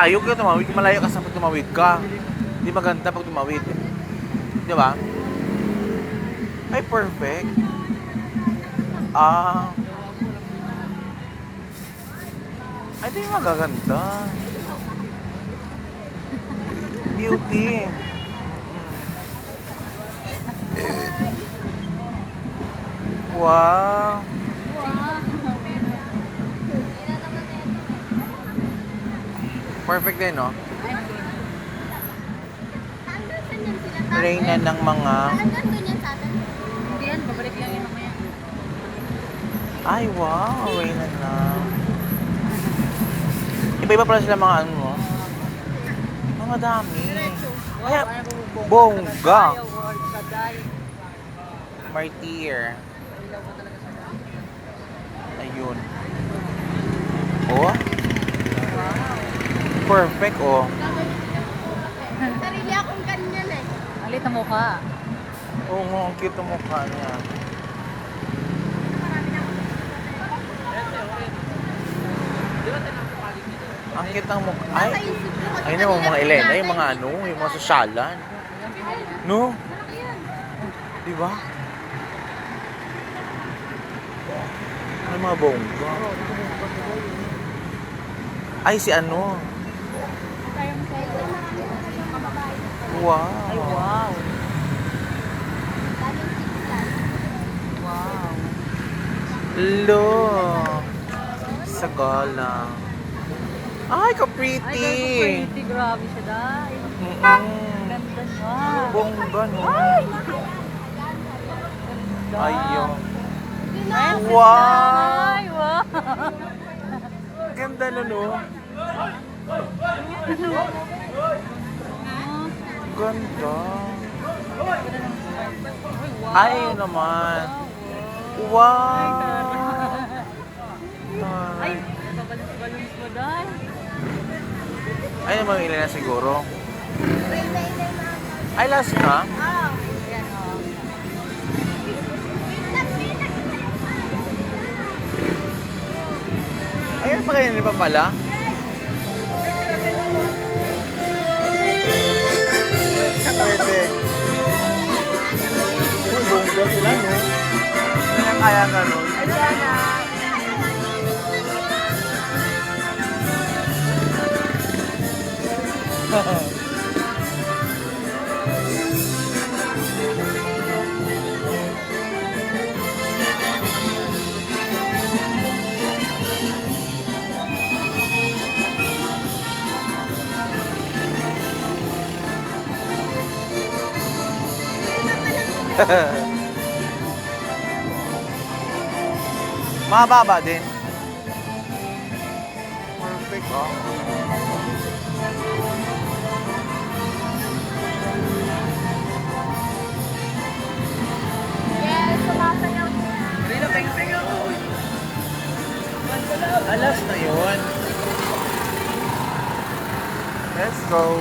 malayo ka tumawid. Malayo ka sa pag tumawid ka. Hindi maganda pag tumawid. Di ba? Ay, perfect. Ah. Ay, di magaganda. Beauty. Wow. Perfect din, no? Reyna ng mga... Hindi yan, babalik lang yan mamaya. Ay, wow. Reyna na. Iba-iba pala sila mga ano, no? Mga dami. Ay, bongga. Martyr. Ayun. Oh. Perfect, oh. Sarili akong ganyan eh. Alit ang mukha. Oo nga, ang cute ang mukha niya. Ang cute ang mukha. Ay, ay naman mga Elena, yung mga ano, yung mga sosyalan. No? Diba? Ay, mga bongga. Ay, si ano? Wow. Ay, wow. Wow. Lo. Sagala. Ay, ka-pretty. Ay, pretty. Grabe siya, dahil. Ganda niya. Bongga, no? Ay! Ayun. Ay, Wow. Ay, wow. Ganda na, no? Ganda. Ay, yun naman. Wow. Ay, babalons mo dahil. Ay, naman ilan na siguro. Ay, last na? Ayan, oh. Ayun pa kayo pa pala. Pwede. Uy, bongga sila, no? Kaya kaya ganun. Mababa din. Perfect, oh. Yes, sumasayaw niya. Alas na yun. Let's go.